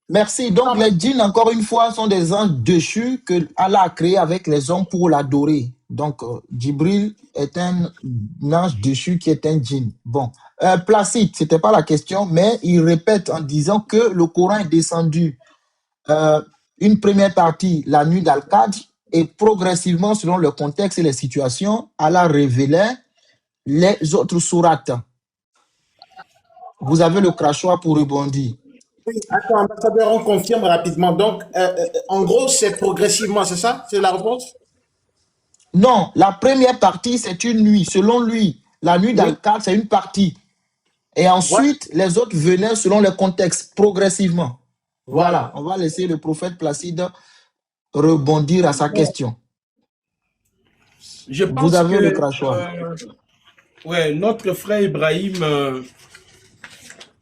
Merci. Donc, les djinns, encore une fois, sont des anges déchus que Allah a créés avec les hommes pour l'adorer. Donc, Djibril est un ange déchu qui est un djinn. Bon, Placide, c'était pas la question, mais il répète en disant que le Coran est descendu euh, une première partie la nuit d'Al-Qadr et progressivement, selon le contexte et les situations, Allah révélait les autres sourates. Vous avez le crachoir pour rebondir. Oui, attends, ambassadeur, on confirme rapidement. Donc, en gros, c'est progressivement, c'est ça? C'est la réponse? Non, la première partie, c'est une nuit. Selon lui, la nuit Oui. d'Al-Qadr, c'est une partie. Et ensuite, les autres venaient selon le contexte, progressivement. Voilà, on va laisser le prophète Placide rebondir à sa question. Je pense Vous avez que le crachoir. ouais, notre frère Ibrahim,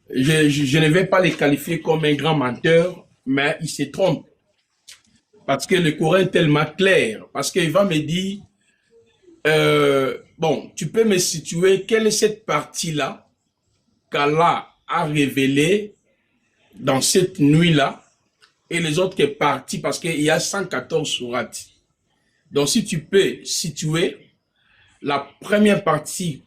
je ne vais pas le qualifier comme un grand menteur, mais il se trompe. Parce que le Coran est tellement clair. Parce qu'il va me dire, bon, tu peux me situer quelle est cette partie-là qu'Allah a révélée dans cette nuit-là et les autres parties, parce qu'il y a 114 sourates. Donc, si tu peux situer la première partie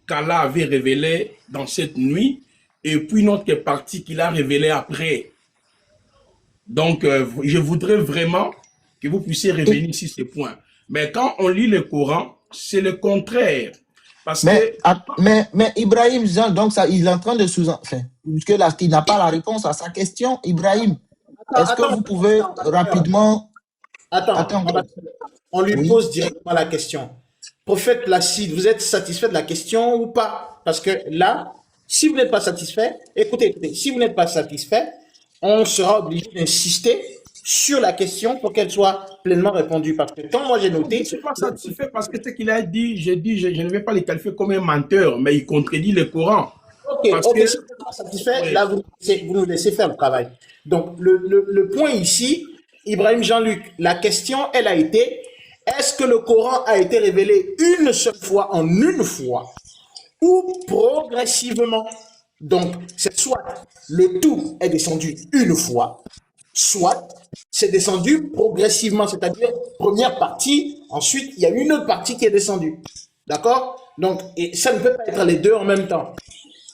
qu'Allah avait révélée dans cette nuit et puis une autre partie qu'il a révélée après. Donc, je voudrais vraiment que vous puissiez revenir sur ce point. Mais quand on lit le Coran, c'est le contraire. Parce mais Ibrahim, donc ça, il est en train de sous-entendre, puisque là, il n'a pas la réponse à sa question. Ibrahim, est-ce que vous pouvez rapidement... Attends, on lui pose directement la question. Prophète Placide, vous êtes satisfait de la question ou pas? Parce que là, si vous n'êtes pas satisfait, écoutez, si vous n'êtes pas satisfait, on sera obligé d'insister sur la question pour qu'elle soit pleinement répondue. Parce que quand moi j'ai noté... Je ne suis pas satisfait parce que ce qu'il a dit, je ne vais pas le qualifier comme un menteur, mais il contredit le Coran. Ok, si vous n'êtes pas satisfait, là vous nous laissez faire le travail. Donc le point ici, Ibrahim Jean-Luc, la question, elle a été, est-ce que le Coran a été révélé une seule fois, en une fois, ou progressivement? Donc, c'est soit le tout est descendu une fois, soit c'est descendu progressivement, c'est-à-dire première partie, ensuite il y a une autre partie qui est descendue. D'accord? Donc, et ça ne peut pas être les deux en même temps.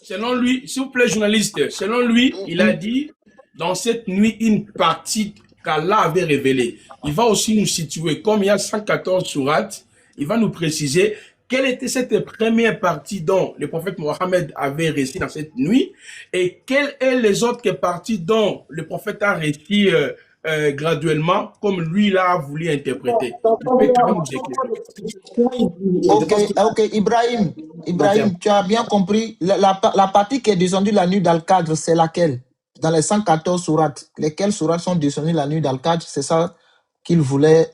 Selon lui, s'il vous plaît, journaliste, selon lui, il a dit dans cette nuit une partie qu'Allah avait révélée. Il va aussi nous situer, comme il y a 114 sourates, il va nous préciser quelle était cette première partie dont le prophète Mohammed avait récité dans cette nuit et quelles sont les autres parties dont le prophète a récité graduellement comme lui l'a voulu interpréter. Ok, Ibrahim, tu as bien compris. La partie qui est descendue la nuit d'Al-Qadr, c'est laquelle? Dans les 114 sourates, lesquelles sourates sont descendues la nuit d'Al-Qadr? C'est ça qu'il voulait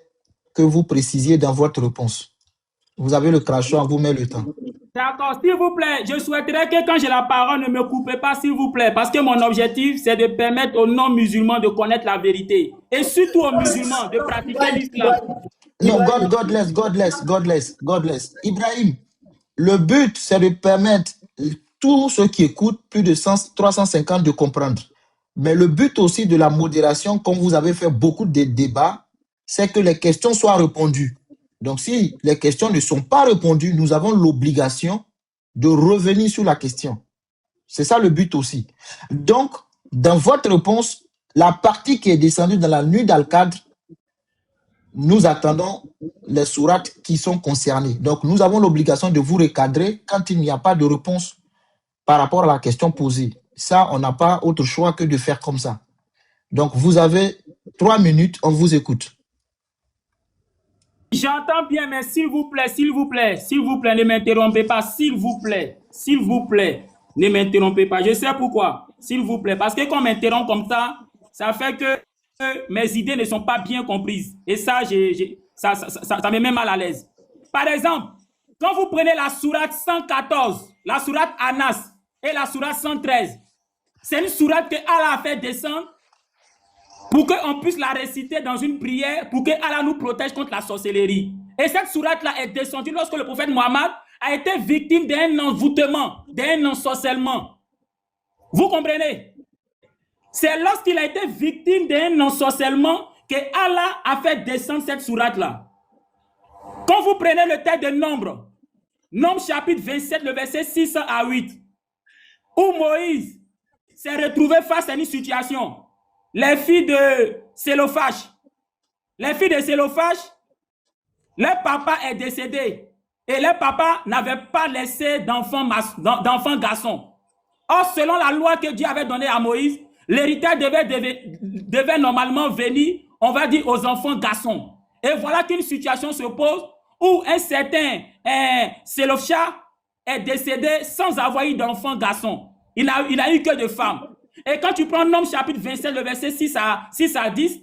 que vous précisiez dans votre réponse. Vous avez le crachoir, vous met le temps. D'accord, s'il vous plaît, je souhaiterais que quand j'ai la parole, ne me coupez pas, s'il vous plaît, parce que mon objectif, c'est de permettre aux non-musulmans de connaître la vérité. Et surtout aux musulmans de pratiquer l'islam. Non, godless. Ibrahim, le but, c'est de permettre tous ceux qui écoutent, plus de 350, de comprendre. Mais le but aussi de la modération, comme vous avez fait beaucoup de débats, c'est que les questions soient répondues. Donc, si les questions ne sont pas répondues, nous avons l'obligation de revenir sur la question. C'est ça le but aussi. Donc, dans votre réponse, la partie qui est descendue dans la nuit d'Al-Qadr, nous attendons les sourates qui sont concernées. Donc, nous avons l'obligation de vous recadrer quand il n'y a pas de réponse par rapport à la question posée. Ça, on n'a pas autre choix que de faire comme ça. Donc, vous avez 3 minutes, on vous écoute. J'entends bien, mais s'il vous plaît, ne m'interrompez pas, s'il vous plaît, ne m'interrompez pas. Je sais pourquoi, s'il vous plaît, parce que quand on m'interrompt comme ça fait que mes idées ne sont pas bien comprises. Et ça, ça me met mal à l'aise. Par exemple, quand vous prenez la sourate 114, la sourate Anas et la sourate 113, c'est une sourate que Allah a fait descendre pour qu'on puisse la réciter dans une prière, pour que Allah nous protège contre la sorcellerie. Et cette sourate-là est descendue lorsque le prophète Mohammed a été victime d'un envoûtement, d'un ensorcellement. Vous comprenez? C'est lorsqu'il a été victime d'un ensorcellement que Allah a fait descendre cette sourate-là. Quand vous prenez le texte de Nombre chapitre 27, le verset 6 à 8, où Moïse s'est retrouvé face à une situation. Les filles de Sélophage, leur papa est décédé et leur papa n'avait pas laissé d'enfants garçons. Or, selon la loi que Dieu avait donnée à Moïse, l'héritage devait normalement venir, on va dire, aux enfants garçons. Et voilà qu'une situation se pose où un certain Sélophage est décédé sans avoir eu d'enfants garçons. Il n'a eu que de femmes. Et quand tu prends Nombre chapitre 27, le verset 6 à 10,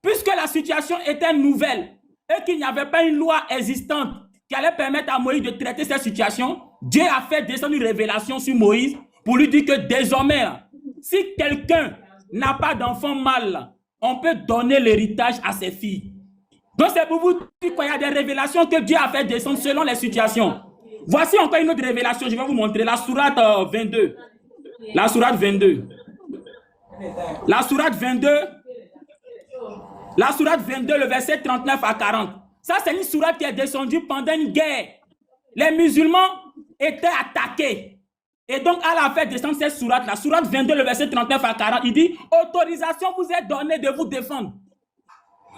puisque la situation était nouvelle et qu'il n'y avait pas une loi existante qui allait permettre à Moïse de traiter cette situation, Dieu a fait descendre une révélation sur Moïse pour lui dire que désormais, si quelqu'un n'a pas d'enfant mâle, on peut donner l'héritage à ses filles. Donc c'est pour vous dire qu'il y a des révélations que Dieu a fait descendre selon les situations. Voici encore une autre révélation, je vais vous montrer, la sourate 22. La sourate 22. La sourate 22, le verset 39 à 40. Ça, c'est une sourate qui est descendue pendant une guerre. Les musulmans étaient attaqués. Et donc, Allah a fait descendre cette sourate, la sourate 22, le verset 39 à 40. Il dit, autorisation vous est donnée de vous défendre.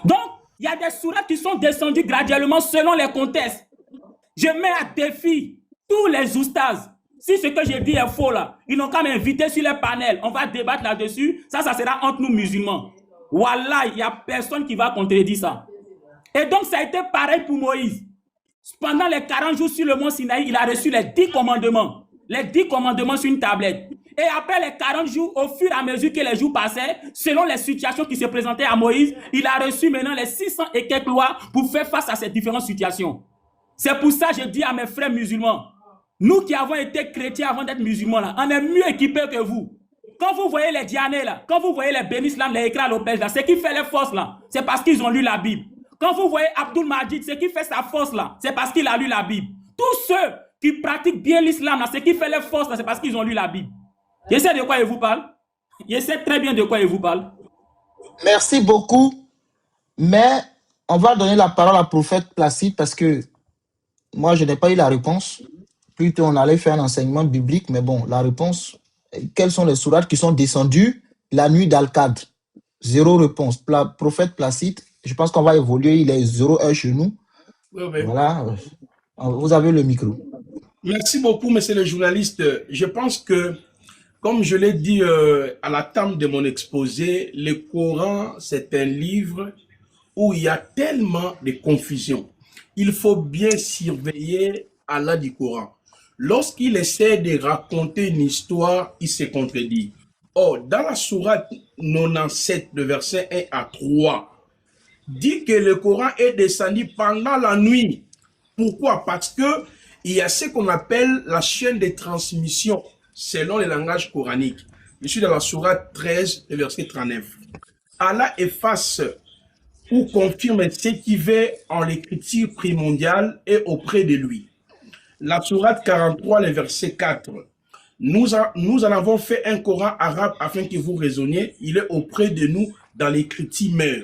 Donc, il y a des sourates qui sont descendues graduellement selon les contextes. Je mets à défi tous les oustas. Si ce que j'ai dit est faux là, ils n'ont qu'à m'inviter sur les panels. On va débattre là-dessus. Ça sera entre nous musulmans. Wallah, il n'y a personne qui va contredire ça. Et donc, ça a été pareil pour Moïse. Pendant les 40 jours sur le mont Sinaï, il a reçu les 10 commandements. Les 10 commandements sur une tablette. Et après les 40 jours, au fur et à mesure que les jours passaient, selon les situations qui se présentaient à Moïse, il a reçu maintenant les 600 et quelques lois pour faire face à ces différentes situations. C'est pour ça que je dis à mes frères musulmans, nous qui avons été chrétiens avant d'être musulmans, là, on est mieux équipés que vous. Quand vous voyez les Dianés, là, quand vous voyez les bénis, les écrans Lopez, là, ce qui fait les forces, là, c'est parce qu'ils ont lu la Bible. Quand vous voyez Abdul Majid, ce qui fait sa force, là, c'est parce qu'il a lu la Bible. Tous ceux qui pratiquent bien l'islam, là, ce qui fait les forces, là, c'est parce qu'ils ont lu la Bible. Je sais de quoi il vous parle. Je sais très bien de quoi il vous parle. Merci beaucoup. Mais on va donner la parole à prophète Placide parce que moi, je n'ai pas eu la réponse. Plutôt, on allait faire un enseignement biblique, mais bon, la réponse, quelles sont les sourates qui sont descendues la nuit d'Al-Qadr? Zéro réponse. Prophète Placide, je pense qu'on va évoluer, il est 0-1 chez nous. Oui. Voilà, vous avez le micro. Merci beaucoup, monsieur le journaliste. Je pense que, comme je l'ai dit à la table de mon exposé, le Coran, c'est un livre où il y a tellement de confusion. Il faut bien surveiller Allah du Coran. Lorsqu'il essaie de raconter une histoire, il se contredit. Or, dans la sourate 97, le verset 1 à 3, dit que le Coran est descendu pendant la nuit. Pourquoi? Parce que il y a ce qu'on appelle la chaîne de transmission selon le langage coranique. Je suis dans la sourate 13, le verset 39. Allah efface ou confirme ce qui va en l'écriture primordiale et auprès de lui. La sourate 43, le verset 4. Nous en avons fait un Coran arabe afin que vous raisonniez. Il est auprès de nous dans l'écriture mère.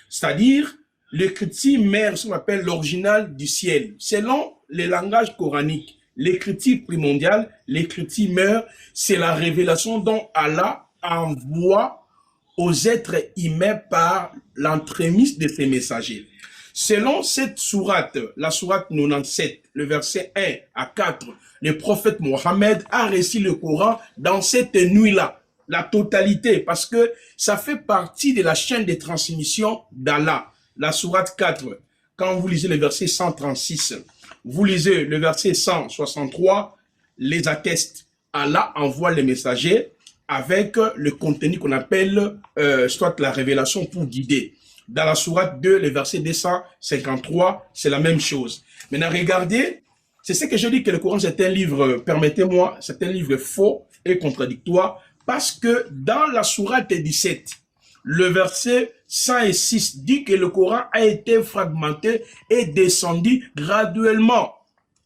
C'est-à-dire, l'écriture mère, ce qu'on appelle l'original du ciel. Selon le langage coranique, l'écriture primordiale, l'écriture mère, c'est la révélation dont Allah envoie aux êtres humains par l'entremise de ses messagers. Selon cette sourate, la sourate 97, le verset 1 à 4, le prophète Mohammed a reçu le Coran dans cette nuit-là, la totalité, parce que ça fait partie de la chaîne de transmission d'Allah. La sourate 4, quand vous lisez le verset 136, vous lisez le verset 163, les atteste. Allah envoie les messagers avec le contenu qu'on appelle soit la révélation pour guider. Dans la sourate 2, le verset 253, c'est la même chose. Maintenant, regardez, c'est ce que je dis que le Coran, c'est un livre, permettez-moi, c'est un livre faux et contradictoire, parce que dans la sourate 17, le verset 106 dit que le Coran a été fragmenté et descendu graduellement.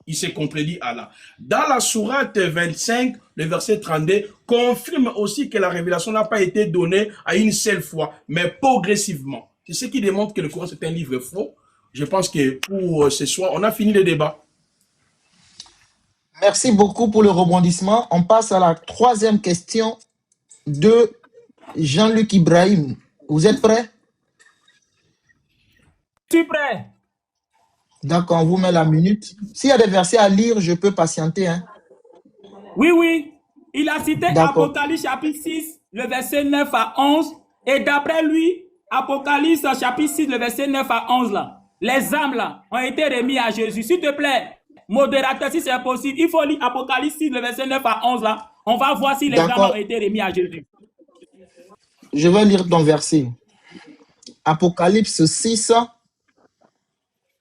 Il s'est contredit Allah. Dans la sourate 25, le verset 32, confirme aussi que la révélation n'a pas été donnée à une seule fois, mais progressivement. C'est ce qui démontre que le Coran, c'est un livre faux. Je pense que pour ce soir, on a fini le débat. Merci beaucoup pour le rebondissement. On passe à la troisième question de Jean-Luc Ibrahim. Vous êtes prêts? Je suis prêt. D'accord, on vous met la minute. S'il y a des versets à lire, je peux patienter. Hein? Oui, oui. Il a cité D'accord. Apocalypse chapitre 6, le verset 9 à 11. Et d'après lui, Apocalypse chapitre 6, le verset 9 à 11, là, les âmes là, ont été remis à Jésus. S'il te plaît, modérateur, si c'est possible, il faut lire Apocalypse 6, le verset 9 à 11, là. On va voir si les âmes D'accord. ont été remis à Jésus. Je vais lire ton verset. Apocalypse 6,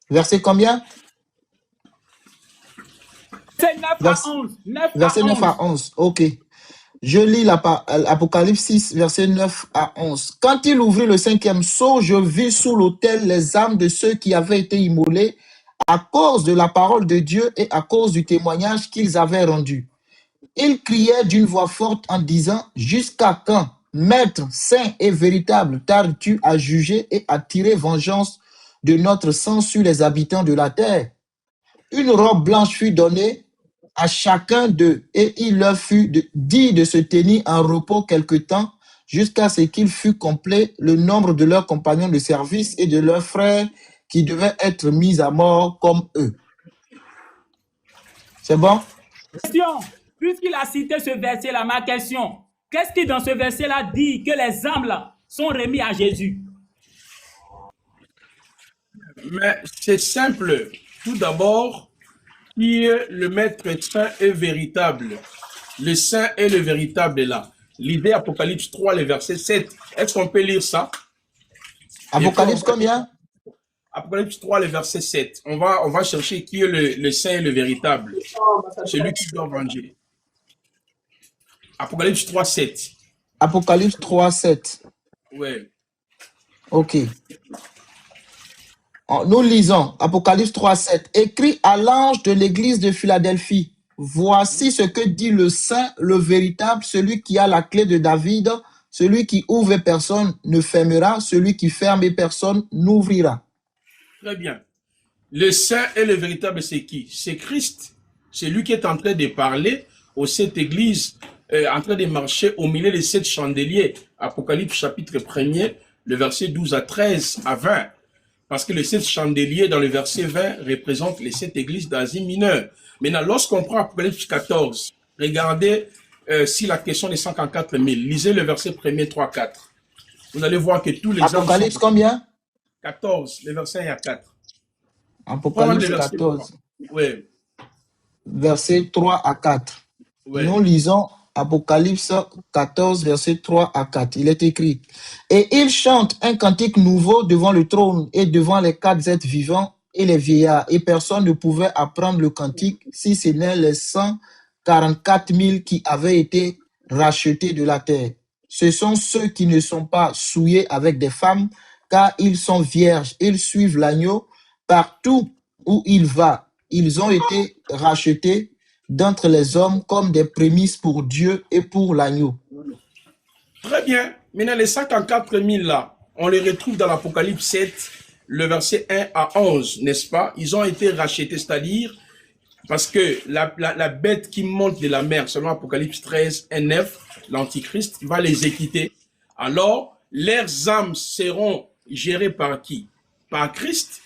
verset combien? C'est 9 Vers- à 11. 9 Verset à 9 à 11. Ok. Je lis l'Apocalypse 6, verset 9 à 11. Quand il ouvrit le cinquième sceau, je vis sous l'autel les âmes de ceux qui avaient été immolés à cause de la parole de Dieu et à cause du témoignage qu'ils avaient rendu. Ils criaient d'une voix forte en disant, jusqu'à quand, Maître saint et véritable, tardes-tu à juger et à tirer vengeance de notre sang sur les habitants de la terre? Une robe blanche fut donnée à chacun d'eux, et il leur fut dit de se tenir en repos quelque temps, jusqu'à ce qu'il fût complet le nombre de leurs compagnons de service et de leurs frères qui devaient être mis à mort comme eux. C'est bon? Question. Puisqu'il a cité ce verset-là, ma question, qu'est-ce qui dans ce verset-là dit que les âmes là sont remis à Jésus? Mais c'est simple. Tout d'abord, qui est le maître saint et véritable. Le saint et le véritable est là. L'idée Apocalypse 3, le verset 7. Est-ce qu'on peut lire ça? Apocalypse combien? Apocalypse 3, le verset 7. On va chercher qui est le saint et le véritable. Celui qui doit venger. Apocalypse 3, 7. Apocalypse 3, 7. Ouais. Ok. Nous lisons Apocalypse 3, 7. Écrit à l'ange de l'église de Philadelphie. Voici ce que dit le saint, le véritable, celui qui a la clé de David, celui qui ouvre et personne ne fermera, celui qui ferme et personne n'ouvrira. Très bien. Le saint et le véritable, c'est qui? C'est Christ. C'est lui qui est en train de parler aux sept églises, en train de marcher au milieu des sept chandeliers. Apocalypse chapitre 1er, le verset 12 à 13 à 20. Parce que les sept chandeliers dans le verset 20 représentent les sept églises d'Asie mineure. Maintenant, lorsqu'on prend Apocalypse 14, regardez si la question des 144 000, lisez le verset 1er, 3, 4. Vous allez voir que tous les Apocalypse combien? 14, le verset 1 à 4. Apocalypse 14. Oui. Verset 3 à 4. Ouais. Nous lisons Apocalypse 14, verset 3 à 4. Il est écrit. Et il chante un cantique nouveau devant le trône et devant les quatre êtres vivants et les vieillards. Et personne ne pouvait apprendre le cantique si ce n'est les 144 000 qui avaient été rachetés de la terre. Ce sont ceux qui ne sont pas souillés avec des femmes, car ils sont vierges. Ils suivent l'agneau partout où il va. Ils ont été rachetés d'entre les hommes comme des prémices pour Dieu et pour l'agneau. Très bien. Maintenant, les 144 000 là, on les retrouve dans l'Apocalypse 7, le verset 1 à 11, n'est-ce pas? Ils ont été rachetés, c'est-à-dire parce que la bête qui monte de la mer, selon Apocalypse 13, 1, 9, l'Antichrist va les équiter. Alors, leurs âmes seront gérées par qui? Par Christ.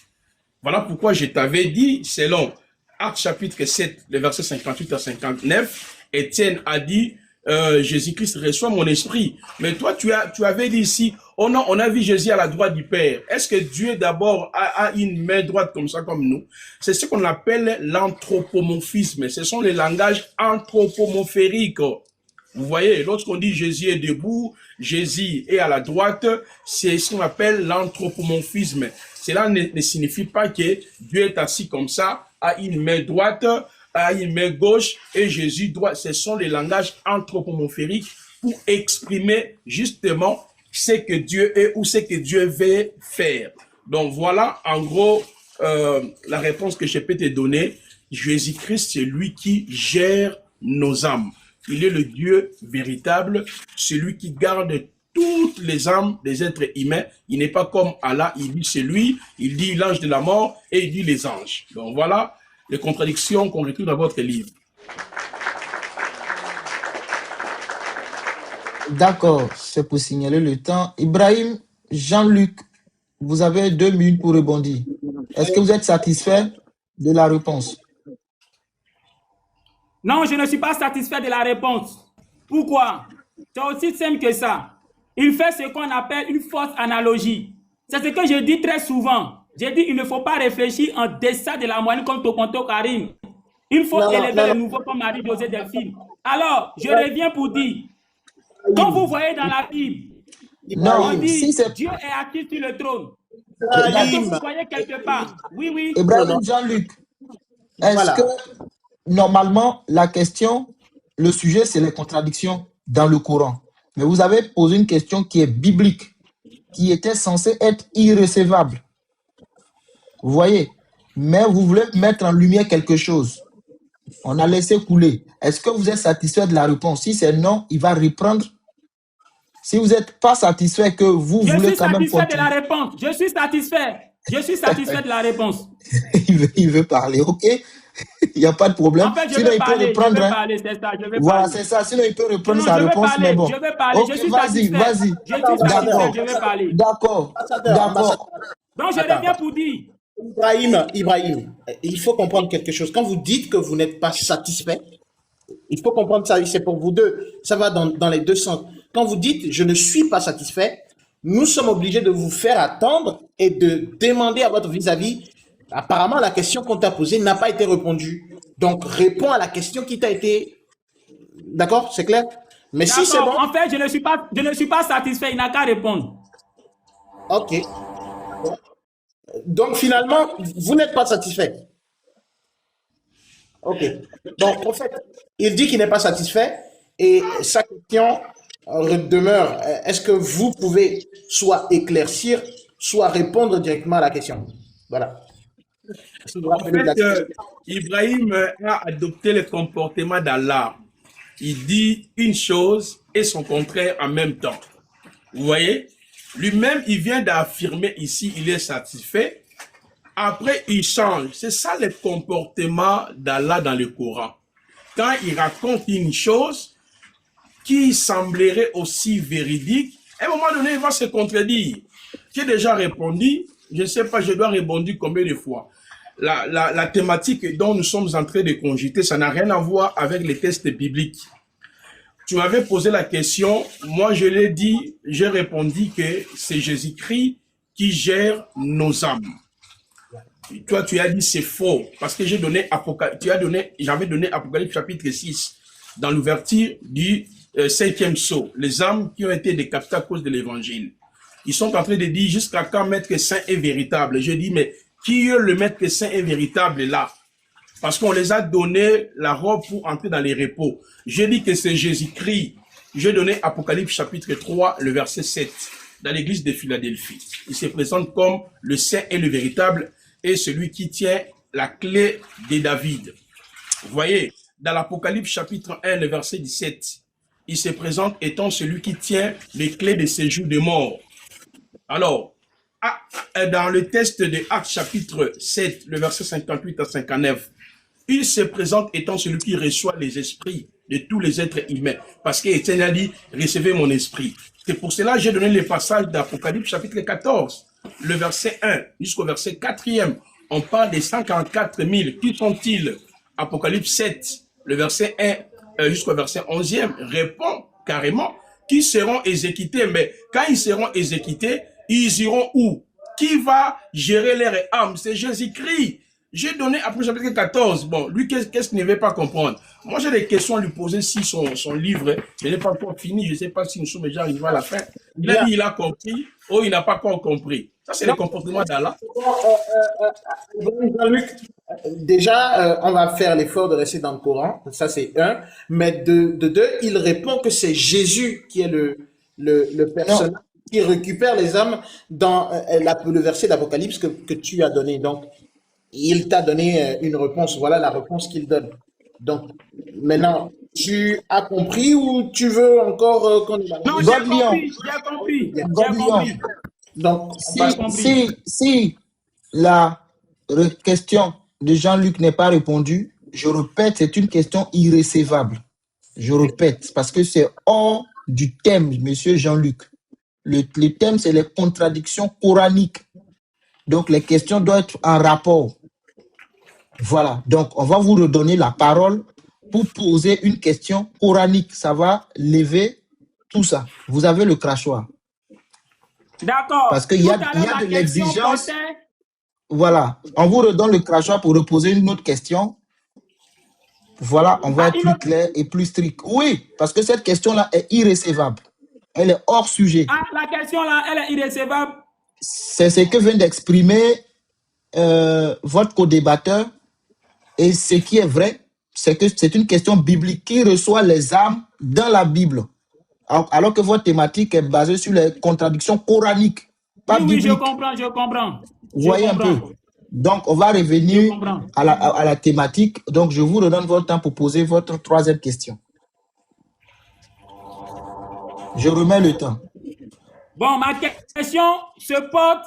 Voilà pourquoi je t'avais dit, selon Actes chapitre 7, le verset 58 à 59, Étienne a dit, Jésus-Christ reçoit mon esprit. Mais toi, tu avais dit ici, oh non, on a vu Jésus à la droite du Père. Est-ce que Dieu d'abord a une main droite comme ça, comme nous? C'est ce qu'on appelle l'anthropomorphisme. Ce sont les langages anthropomorphiques. Vous voyez, lorsqu'on dit Jésus est debout, Jésus est à la droite, c'est ce qu'on appelle l'anthropomorphisme. Cela ne signifie pas que Dieu est assis comme ça, a une main droite, a une main gauche et Jésus droit. Ce sont les langages anthropomorphiques pour exprimer justement ce que Dieu est ou ce que Dieu veut faire. Donc voilà en gros la réponse que je peux te donner. Jésus-Christ, c'est lui qui gère nos âmes. Il est le Dieu véritable, celui qui garde toutes les âmes des êtres humains. Il n'est pas comme Allah, il dit c'est lui, il dit l'ange de la mort et il dit les anges. Donc voilà les contradictions qu'on retrouve dans votre livre. D'accord, c'est pour signaler le temps. Ibrahim, Jean-Luc, vous avez 2 minutes pour rebondir. Est-ce que vous êtes satisfait de la réponse? Non, je ne suis pas satisfait de la réponse. Pourquoi? C'est aussi simple que ça. Il fait ce qu'on appelle une fausse analogie. C'est ce que je dis très souvent. J'ai dit il ne faut pas réfléchir en deçà de la moyenne comme Tokonto Karim. Il faut élever le nouveau comme Marie-Josée Delphine. Alors, je reviens pour dire, quand vous voyez dans la Bible, Non, on dit si c'est Dieu est assis sur le trône. Est-ce que vous voyez quelque part? Oui, oui. Ibrahim, Jean-Luc, est-ce Voilà. que normalement la question, le sujet, c'est les contradictions dans le Coran. Mais vous avez posé une question qui est biblique, qui était censée être irrécevable. Vous voyez? Mais vous voulez mettre en lumière quelque chose. On a laissé couler. Est-ce que vous êtes satisfait de la réponse? Si c'est non, il va reprendre. Si vous n'êtes pas satisfait, que vous Je voulez suis quand même satisfait de continuer. la réponse. Je suis satisfait. Je suis satisfait de la réponse. il veut parler, ok? Il n'y a pas de problème. En fait, je Sinon, vais il peut parler, reprendre. Hein. c'est ça, je vais Voilà, parler. c'est ça. Sinon, il peut reprendre Non, sa je vais réponse, parler, mais bon. je vais parler, Ok, je suis vas-y, satisfait. vas-y. Je suis satisfait, je vais parler. D'accord, d'accord. Donc, je Attends. reviens pour dire, Ibrahim, il faut comprendre quelque chose. Quand vous dites que vous n'êtes pas satisfait, il faut comprendre ça, c'est pour vous deux. Ça va dans les deux sens. Quand vous dites je ne suis pas satisfait, nous sommes obligés de vous faire attendre et de demander à votre vis-à-vis. Apparemment, la question qu'on t'a posée n'a pas été répondue. Donc, réponds à la question qui t'a été. D'accord? C'est clair? Mais si c'est bon. en fait, je ne suis pas satisfait, il n'a qu'à répondre. Ok. Donc, finalement, vous n'êtes pas satisfait. Ok. Donc, en fait, il dit qu'il n'est pas satisfait et sa question demeure. Est-ce que vous pouvez soit éclaircir, soit répondre directement à la question? Voilà. En fait, Ibrahim a adopté le comportement d'Allah. Il dit une chose et son contraire en même temps. Vous voyez? Lui-même, il vient d'affirmer ici, il est satisfait. Après, il change. C'est ça le comportement d'Allah dans le Coran. Quand il raconte une chose qui semblerait aussi véridique, à un moment donné, il va se contredire. J'ai déjà répondu, je ne sais pas, je dois répondre combien de fois. La thématique dont nous sommes en train de cogiter, ça n'a rien à voir avec les textes bibliques. Tu m'avais posé la question, moi je l'ai dit, j'ai répondu que c'est Jésus-Christ qui gère nos âmes. Et toi, tu as dit c'est faux, parce que j'avais donné Apocalypse chapitre 6, dans l'ouverture du 5e sceau, les âmes qui ont été décapitées à cause de l'évangile. Ils sont en train de dire jusqu'à quand Maître Saint est véritable. Je dis, mais qui est le Maître Saint est véritable là? Parce qu'on les a donné la robe pour entrer dans les repos. Je dis que c'est Jésus-Christ. J'ai donné Apocalypse chapitre 3, le verset 7, dans l'église de Philadelphie. Il se présente comme le Saint et le véritable et celui qui tient la clé de David. Vous voyez, dans l'Apocalypse chapitre 1, le verset 17, il se présente étant celui qui tient les clés de séjour des morts. Alors, dans le texte de Actes chapitre 7, le verset 58 à 59, il se présente étant celui qui reçoit les esprits de tous les êtres humains. Parce qu'Étienne a dit, recevez mon esprit. C'est pour cela que j'ai donné le passage d'Apocalypse chapitre 14, le verset 1 jusqu'au verset 4e. On parle des 144 000. Qui sont-ils? Apocalypse 7, le verset 1 jusqu'au verset 11e répond carrément qui seront exécutés. Mais quand ils seront exécutés, ils iront où? Qui va gérer leur âme? C'est Jésus-Christ. J'ai donné après chapitre 14. Bon, lui, qu'est-ce qu'il ne veut pas comprendre? Moi, j'ai des questions à lui poser si son livre, je n'ai pas encore fini. Je ne sais pas si nous sommes déjà arrivés à la fin. Il a dit il a compris, ou il n'a pas encore compris. Ça, c'est le comportement d'Allah. Jean-Luc, déjà, on va faire l'effort de rester dans le Coran. Ça, c'est un. Mais de deux, il répond que c'est Jésus qui est le personnage qui récupère les âmes dans le verset d'Apocalypse que tu as donné. Donc, il t'a donné une réponse. Voilà la réponse qu'il donne. Donc, maintenant, tu as compris ou tu veux encore qu'on Non, j'ai compris, j'ai compris, j'ai compris. Donc, si la question de Jean-Luc n'est pas répondue, je répète, c'est une question irrécevable. Je répète, parce que c'est hors du thème, monsieur Jean-Luc. Le thème, c'est les contradictions coraniques. Donc, les questions doivent être en rapport. Voilà. Donc, on va vous redonner la parole pour poser une question coranique. Ça va lever tout ça. Vous avez le crachoir. D'accord. Parce qu'il y a de l'exigence. Voilà. On vous redonne le crachoir pour reposer une autre question. Voilà, on va être plus clair et plus strict. Oui, parce que cette question-là est irrécevable. Elle est hors sujet. Ah, la question-là, elle est irrécevable. C'est ce que vient d'exprimer votre co-débatteur. Et ce qui est vrai, c'est que c'est une question biblique qui reçoit les âmes dans la Bible. Alors que votre thématique est basée sur les contradictions coraniques, pas bibliques. Oui, je comprends. Vous voyez un peu. Donc, on va revenir à la thématique. Donc, je vous redonne votre temps pour poser votre troisième question. Je remets le temps. Bon, ma question se porte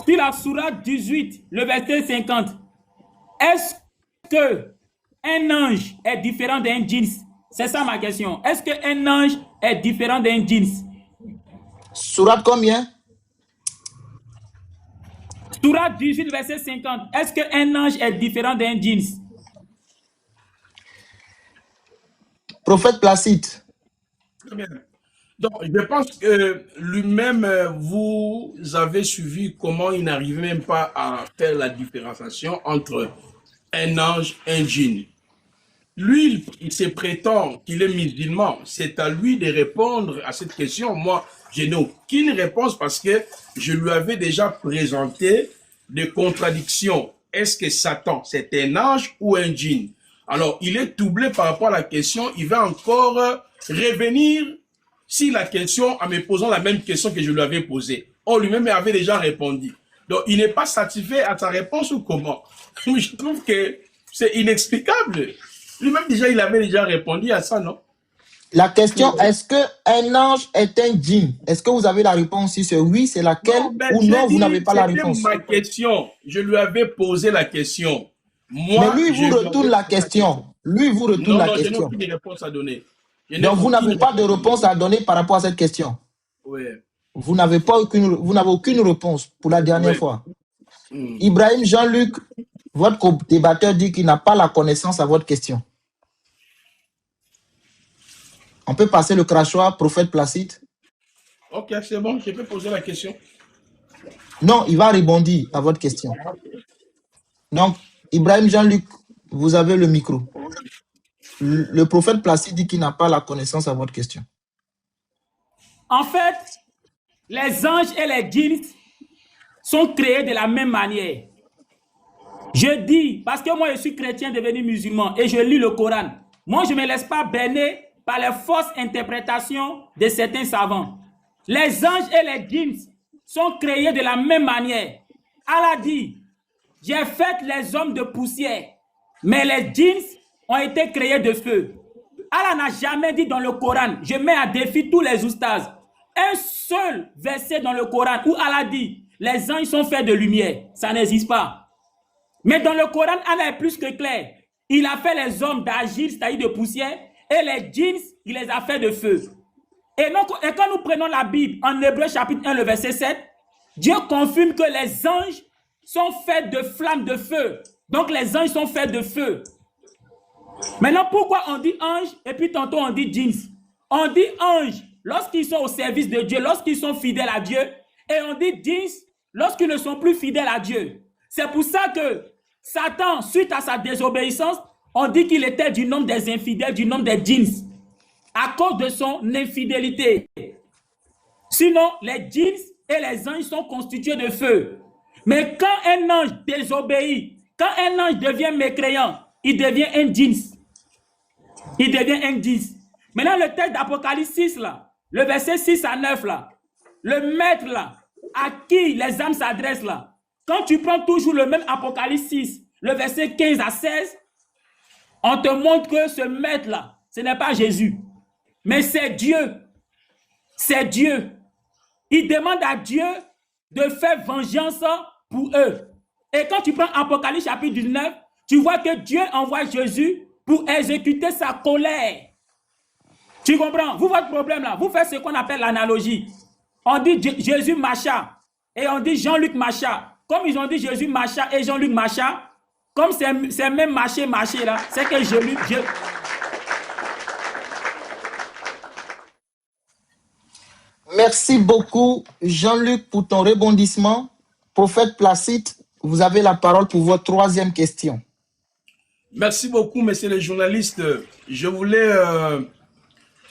sur la sourate 18, le verset 50. Est-ce qu'un ange est différent d'un djinn? C'est ça ma question. Est-ce qu'un ange est différent d'un djinn? Sourate combien? Sourate 18, verset 50. Est-ce qu'un ange est différent d'un djinn? Prophète Placide. Très bien. Donc, je pense que lui-même, vous avez suivi comment il n'arrivait même pas à faire la différenciation entre un ange et un djinn. Lui, il se prétend qu'il est musulman. C'est à lui de répondre à cette question. Moi, je n'ai aucune réponse parce que je lui avais déjà présenté des contradictions. Est-ce que Satan, c'est un ange ou un djinn? Alors, il est troublé par rapport à la question. Il va encore revenir si la question, en me posant la même question que je lui avais posée. On lui-même avait déjà répondu. Donc, il n'est pas satisfait à sa réponse ou comment? Je trouve que c'est inexplicable. Lui-même, déjà, il avait déjà répondu à ça, non? La question, est-ce qu'un ange est un djinn? Est-ce que vous avez la réponse? Si c'est oui, c'est laquelle? Ou non, vous n'avez pas la réponse? C'était ma question. Je lui avais posé la question. Moi, mais lui, vous retourne la question. Lui, vous retourne la question. Je n'ai aucune réponse à donner. Donc, vous n'avez pas de réponse à donner par rapport à cette question. Oui. Vous n'avez aucune réponse pour la dernière fois. Ibrahim Jean-Luc, votre débatteur dit qu'il n'a pas la connaissance à votre question. On peut passer le crachoir, prophète Placide. Ok, c'est bon, je peux poser la question. Non, il va rebondir à votre question. Donc, Ibrahim Jean-Luc, vous avez le micro. Le prophète Placide dit qu'il n'a pas la connaissance à votre question. En fait, les anges et les djinns sont créés de la même manière. Je dis, parce que moi je suis chrétien devenu musulman et je lis le Coran. Moi je ne me laisse pas berner par les fausses interprétations de certains savants. Les anges et les djinns sont créés de la même manière. Allah dit, j'ai fait les hommes de poussière, mais les djinns ont été créés de feu. Allah n'a jamais dit dans le Coran, je mets à défi tous les oustas, un seul verset dans le Coran où Allah dit, les anges sont faits de lumière. Ça n'existe pas. Mais dans le Coran, Allah est plus que clair. Il a fait les hommes d'agir, c'est-à-dire de poussière, et les djinns, il les a fait de feu. Et quand nous prenons la Bible, en Hébreu chapitre 1, le verset 7, Dieu confirme que les anges sont faits de flammes de feu. Donc les anges sont faits de feu. Maintenant, pourquoi on dit ange et puis tantôt on dit djinns? On dit ange lorsqu'ils sont au service de Dieu, lorsqu'ils sont fidèles à Dieu, et on dit djinns lorsqu'ils ne sont plus fidèles à Dieu. C'est pour ça que Satan, suite à sa désobéissance, on dit qu'il était du nombre des infidèles, du nombre des djinns, à cause de son infidélité. Sinon, les djinns et les anges sont constitués de feu. Mais quand un ange désobéit, quand un ange devient mécréant, il devient un djinn. Il devient un djinn. Maintenant, le texte d'Apocalypse 6, là, le verset 6 à 9, là, le maître, là, à qui les âmes s'adressent, là, quand tu prends toujours le même Apocalypse 6, le verset 15 à 16, on te montre que ce maître-là, ce n'est pas Jésus, mais c'est Dieu. C'est Dieu. Il demande à Dieu de faire vengeance pour eux. Et quand tu prends Apocalypse chapitre 19, tu vois que Dieu envoie Jésus pour exécuter sa colère. Tu comprends? Vous, votre problème là, vous faites ce qu'on appelle l'analogie. On dit Jésus Macha et on dit Jean-Luc Macha. Comme ils ont dit Jésus Macha et Jean-Luc Macha, comme c'est même marché là, c'est que Merci beaucoup, Jean-Luc, pour ton rebondissement. Prophète Placide, vous avez la parole pour votre troisième question. Merci beaucoup, monsieur le journaliste. Je voulais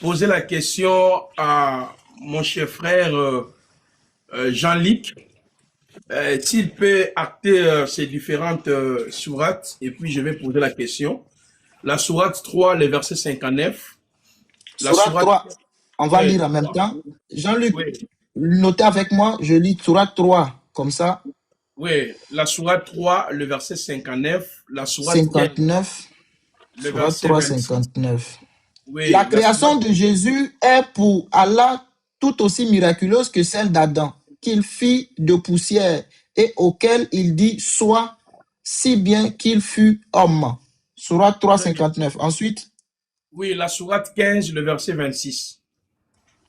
poser la question à mon cher frère Jean-Luc. S'il peut acter ces différentes sourates, et puis je vais poser la question. La sourate 3, le verset 59. La sourate 3, on va lire en même temps. Jean-Luc, notez avec moi, je lis sourate 3, comme ça. Oui, la sourate 3, le verset 59. La sourate 59, 10, le sourate verset 3, 26. 59. Oui, la création de Jésus est pour Allah tout aussi miraculeuse que celle d'Adam, qu'il fit de poussière et auquel il dit soit, si bien qu'il fut homme. Sourate 3, 59. Ensuite. Oui, la sourate 15, le verset 26.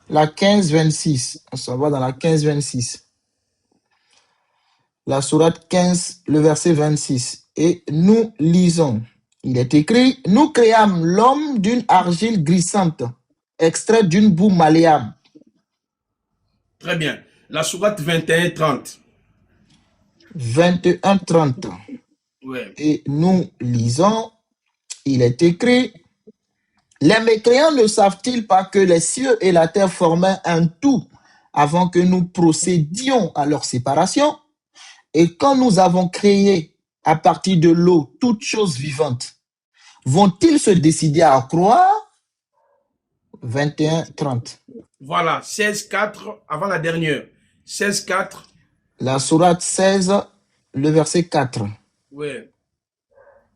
La 15, 26. On s'en va dans la 15, 26. La sourate 15, le verset 26. Et nous lisons. Il est écrit, nous créâmes l'homme d'une argile glissante, extraite d'une boue malléable. Très bien. La sourate 21, 30. 21, 30. Ouais. Et nous lisons, il est écrit, les mécréants ne savent-ils pas que les cieux et la terre formaient un tout avant que nous procédions à leur séparation? Et quand nous avons créé à partir de l'eau toutes choses vivantes, vont-ils se décider à croire? 21, 30. Voilà, 16, 4, avant la dernière. 16, 4. La sourate 16, le verset 4. Oui.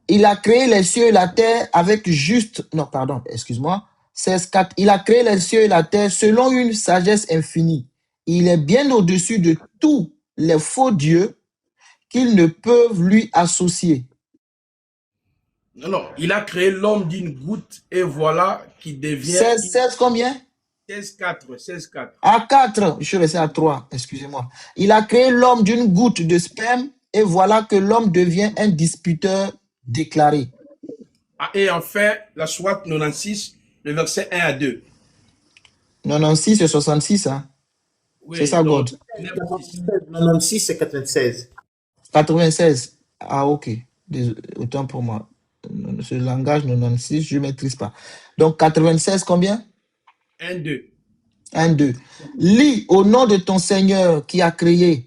Il a créé les cieux et la terre avec juste... Non, pardon, excuse-moi. 16, 4. Il a créé les cieux et la terre selon une sagesse infinie. Il est bien au-dessus de tous les faux dieux qu'ils ne peuvent lui associer. Non, non, il a créé l'homme d'une goutte et voilà qui devient... 16 combien? 16, 4, 16, 4. À 4, je suis resté à 3, excusez-moi. Il a créé l'homme d'une goutte de sperme et voilà que l'homme devient un disputeur déclaré. Ah, et enfin, la sourate 96, le verset 1 à 2. 96 et 66, hein? Oui, c'est ça, God. 96 et 96. 96. Ah, ok. Autant pour moi. Ce langage 96, je ne maîtrise pas. Donc, 96, combien? 1, 2. 1, 2. Lis au nom de ton Seigneur qui a créé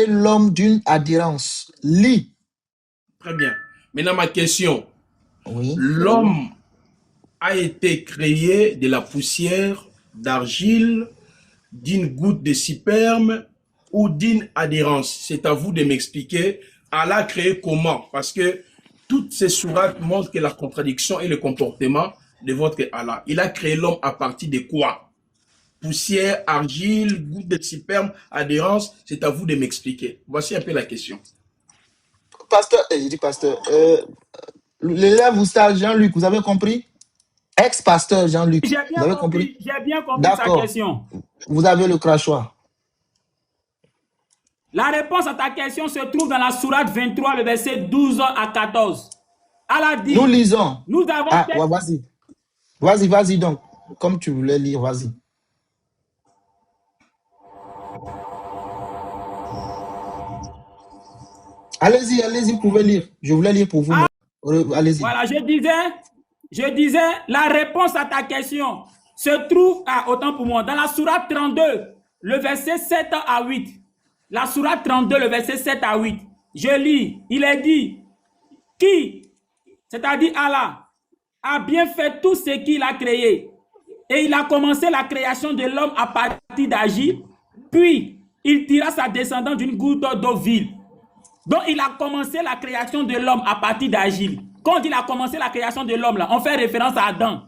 l'homme d'une adhérence. Lis. Très bien. Maintenant, ma question. Oui. L'homme a été créé de la poussière, d'argile, d'une goutte de sperme ou d'une adhérence. C'est à vous de m'expliquer. Allah a créé comment? Parce que toutes ces sourates montrent que la contradiction et le comportement de votre Allah. Il a créé l'homme à partir de quoi? Poussière, argile, goutte de sperme, adhérence. C'est à vous de m'expliquer. Voici un peu la question. Pasteur, l'élève oustaz Jean-Luc, vous avez compris? Ex-pasteur Jean-Luc, vous avez compris? J'ai bien compris sa question. Vous avez le crachoir. La réponse à ta question se trouve dans la sourate 23, le verset 12 à 14. Allah dit, nous lisons. Nous avons ouais, vas-y donc. Comme tu voulais lire, vas-y. Allez-y, vous pouvez lire. Je voulais lire pour vous. Allez-y. Voilà, je disais, la réponse à ta question se trouve, autant pour moi, dans la sourate 32, le verset 7 à 8. La sourate 32, le verset 7 à 8. Je lis, il est dit, qui, c'est-à-dire Allah, a bien fait tout ce qu'il a créé. Et il a commencé la création de l'homme à partir d'Agir, puis il tira sa descendance d'une goutte d'eau vile. Donc, il a commencé la création de l'homme à partir d'Agile. Quand on dit qu'il a commencé la création de l'homme, on fait référence à Adam.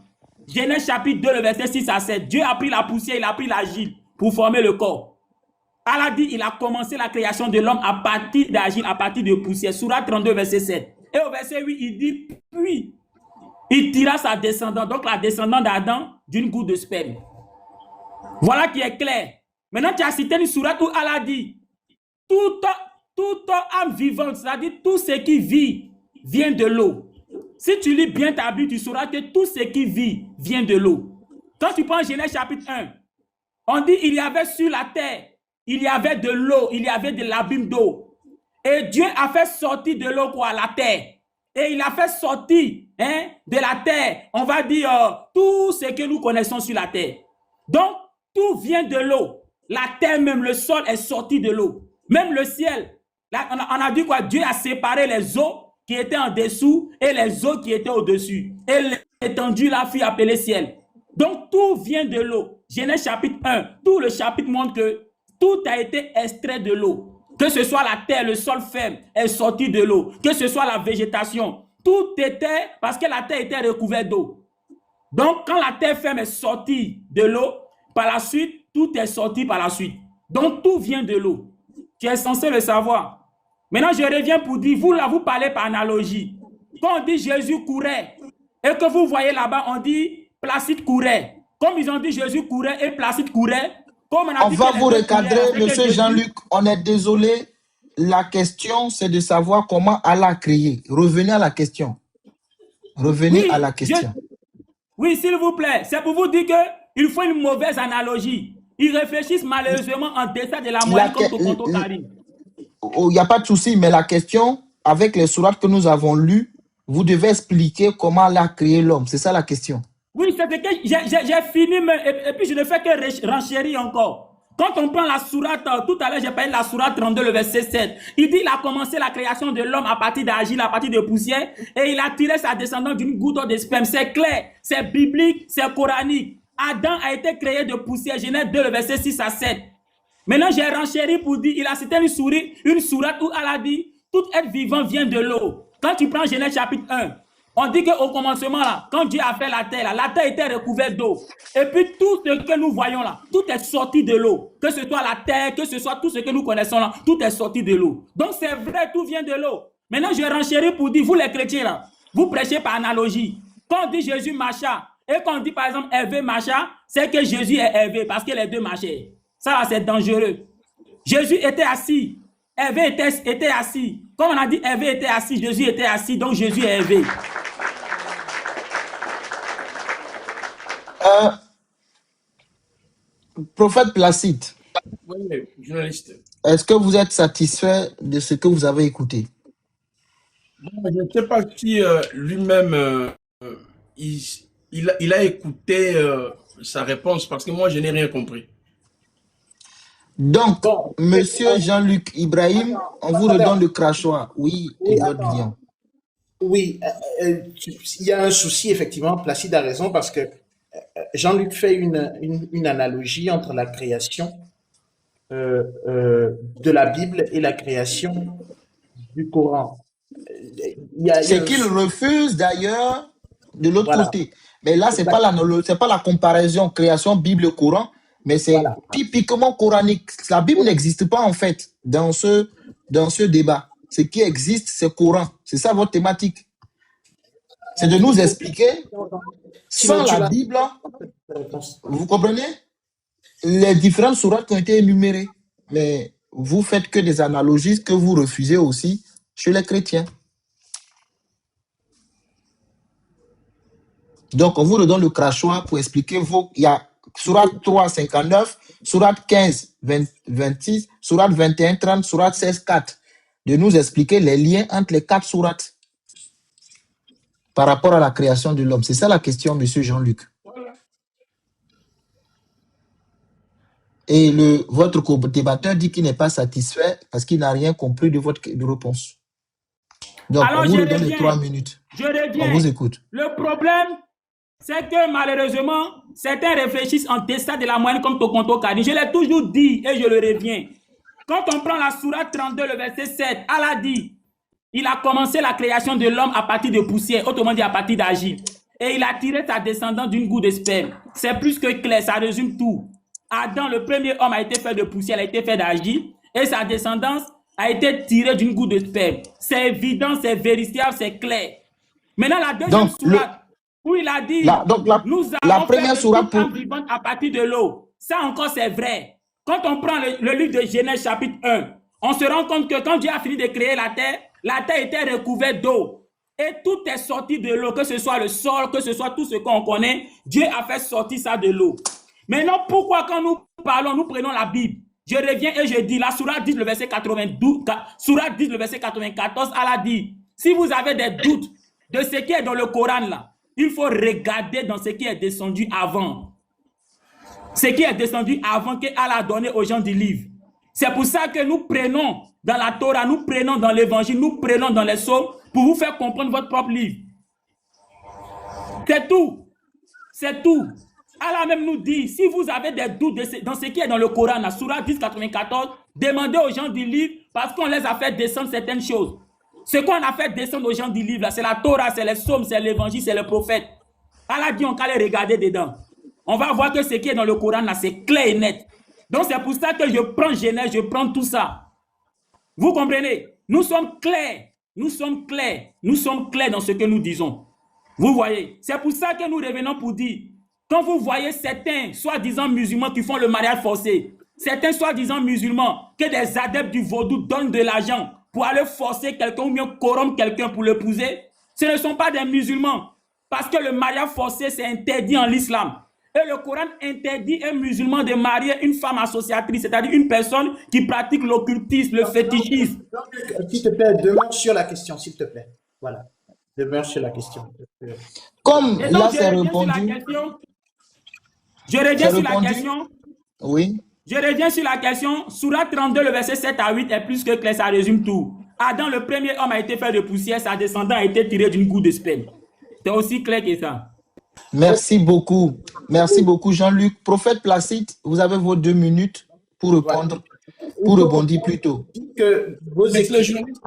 Genèse chapitre 2, le verset 6 à 7. Dieu a pris la poussière, il a pris l'Agile pour former le corps. Allah dit qu'il a commencé la création de l'homme à partir d'Agile, à partir de poussière. Sourate 32, verset 7. Et au verset 8, il dit, puis, il tira sa descendante, donc la descendante d'Adam, d'une goutte de sperme. Voilà qui est clair. Maintenant, tu as cité une sourate où Allah dit, toute âme vivante, c'est-à-dire tout ce qui vit, vient de l'eau. Si tu lis bien ta Bible, tu sauras que tout ce qui vit vient de l'eau. Quand tu prends Genèse chapitre 1, on dit il y avait sur la terre, il y avait de l'eau, il y avait de l'abîme d'eau. Et Dieu a fait sortir de l'eau quoi, la terre. Et il a fait sortir de la terre, on va dire, tout ce que nous connaissons sur la terre. Donc, tout vient de l'eau. La terre même, le sol est sorti de l'eau. Même le ciel. Là, on a dit quoi? Dieu a séparé les eaux qui étaient en dessous et les eaux qui étaient au-dessus. Et l'étendue là fut appelée ciel. Donc, tout vient de l'eau. Genèse chapitre 1, tout le chapitre montre que tout a été extrait de l'eau. Que ce soit la terre, le sol ferme est sorti de l'eau. Que ce soit la végétation. Tout était, parce que la terre était recouverte d'eau. Donc, quand la terre ferme est sortie de l'eau, par la suite, tout est sorti par la suite. Donc, tout vient de l'eau. Tu es censé le savoir. Maintenant, je reviens pour dire, vous là, vous parlez par analogie. Quand on dit Jésus courait, et que vous voyez là-bas, on dit Placide courait. Comme ils ont dit Jésus courait et Placide courait. Comme on va vous recadrer, monsieur Jean-Luc. On est désolé. La question, c'est de savoir comment Allah a créé. Revenez à la question. Revenez à la question. Oui, s'il vous plaît. C'est pour vous dire qu'il faut une mauvaise analogie. Ils réfléchissent malheureusement en deçà de la moyenne comme Tokonto Karim. Il n'y a pas de souci, mais la question, avec les sourates que nous avons lues, vous devez expliquer comment Allah a créé l'homme. C'est ça la question. Oui, c'est que j'ai fini, et puis je ne fais que renchérir encore. Quand on prend la sourate, tout à l'heure j'ai parlé de la sourate 32, le verset 7. Il dit qu'il a commencé la création de l'homme à partir d'argile, à partir de poussière, et il a tiré sa descendance d'une goutte de sperme. C'est clair, c'est biblique, c'est coranique. Adam a été créé de poussière. Genèse 2, le verset 6 à 7. Maintenant, j'ai renchéri pour dire, il a cité une sourate où Allah dit, tout être vivant vient de l'eau. Quand tu prends Genèse chapitre 1, on dit qu'au commencement, là, quand Dieu a fait la terre était recouverte d'eau. Et puis tout ce que nous voyons là, tout est sorti de l'eau. Que ce soit la terre, que ce soit tout ce que nous connaissons là, tout est sorti de l'eau. Donc c'est vrai, tout vient de l'eau. Maintenant, je renchéris pour dire, vous les chrétiens là, vous prêchez par analogie. Quand on dit Jésus marcha, et quand on dit par exemple Hervé marcha, c'est que Jésus est Hervé parce que les deux marchaient. Ça là, c'est dangereux. Jésus était assis, Hervé était assis. Comme on a dit, Hervé était assis, Jésus était assis, donc Jésus est Hervé. Prophète Placide, Oui, journaliste. est-ce que vous êtes satisfait de ce que vous avez écouté? Bon, je ne sais pas si lui-même, il a écouté sa réponse parce que moi, je n'ai rien compris. Donc, monsieur Jean-Luc Ibrahim, on vous redonne le crachoir. Oui, Edouard Billon. Oui, il y a un souci, effectivement, Placide a raison, parce que Jean-Luc fait une analogie entre la création de la Bible et la création du Coran. C'est qu'il refuse d'ailleurs de l'autre côté. Mais là, c'est pas la comparaison création Bible-Coran, mais c'est typiquement coranique. La Bible n'existe pas en fait dans ce débat. Ce qui existe, c'est Coran. C'est ça votre thématique. C'est de nous expliquer, sans la Bible, vous comprenez, les différentes sourates qui ont été énumérées. Mais vous faites que des analogies que vous refusez aussi chez les chrétiens. Donc, on vous redonne le crachoir pour expliquer il y a sourate 3, 59, sourate 15, 26, sourate 21, 30, sourate 16, 4. De nous expliquer les liens entre les 4 sourates par rapport à la création de l'homme. C'est ça la question, monsieur Jean-Luc. Et votre co-débatteur dit qu'il n'est pas satisfait parce qu'il n'a rien compris de votre réponse. Donc, alors, on vous redonne les 3 minutes. Je reviens. On vous écoute. Le problème, c'est que malheureusement, certains réfléchissent en deçà de la moyenne comme Tokonto Kadi. Je l'ai toujours dit et je le reviens. Quand on prend la sourate 32, le verset 7, Allah dit, il a commencé la création de l'homme à partir de poussière, autrement dit à partir d'argile. Et il a tiré sa descendance d'une goutte de sperme. C'est plus que clair, ça résume tout. Adam, le premier homme, a été fait de poussière, a été fait d'argile, et sa descendance a été tirée d'une goutte de sperme. C'est évident, c'est vérifiable, c'est clair. Maintenant, la deuxième sourate, où il a dit, nous avons fait toute âme vivante à partir de l'eau. Ça encore, c'est vrai. Quand on prend le livre de Genèse chapitre 1, on se rend compte que quand Dieu a fini de créer la terre était recouverte d'eau. Et tout est sorti de l'eau, que ce soit le sol, que ce soit tout ce qu'on connaît, Dieu a fait sortir ça de l'eau. Maintenant, pourquoi quand nous parlons, nous prenons la Bible, je reviens et je dis, la sourate 10, le verset 92, sourate 10, le verset 94, Allah dit, si vous avez des doutes de ce qui est dans le Coran là, il faut regarder dans ce qui est descendu avant. Ce qui est descendu avant que Allah a donné aux gens du livre. C'est pour ça que nous prenons dans la Torah, nous prenons dans l'évangile, nous prenons dans les psaumes pour vous faire comprendre votre propre livre. C'est tout. C'est tout. Allah même nous dit, si vous avez des doutes dans ce qui est dans le Coran, la sourate 10, 94, demandez aux gens du livre parce qu'on les a fait descendre certaines choses. Ce qu'on a fait descendre aux gens du livre, c'est la Torah, c'est les psaumes, c'est l'évangile, c'est le prophète. Allah dit, on va les regarder dedans. On va voir que ce qui est dans le Coran, là, c'est clair et net. Donc, c'est pour ça que je prends Genèse, je prends tout ça. Vous comprenez? Nous sommes clairs. Nous sommes clairs. Nous sommes clairs dans ce que nous disons. Vous voyez? C'est pour ça que nous revenons pour dire, quand vous voyez certains soi-disant musulmans qui font le mariage forcé, certains soi-disant musulmans que des adeptes du vaudou donnent de l'argent pour aller forcer quelqu'un ou bien corrompre quelqu'un pour l'épouser, ce ne sont pas des musulmans. Parce que le mariage forcé, c'est interdit en l'islam. Et le Coran interdit un musulman de marier une femme associatrice, c'est-à-dire une personne qui pratique l'occultisme, le fétichisme. S'il te plaît, demeure sur la question, s'il te plaît. Voilà. Demeure sur la question. Comme là, c'est répondu. Je reviens sur la question. Oui. Je reviens sur la question. Sourate 32, le verset 7 à 8 est plus que clair, ça résume tout. Adam, le premier homme, a été fait de poussière, sa descendance a été tirée d'une goutte de sperme. C'est aussi clair que ça. Merci beaucoup. Merci beaucoup, Jean-Luc. Prophète Placide, vous avez vos 2 minutes pour répondre, pour rebondir plutôt. Le journaliste,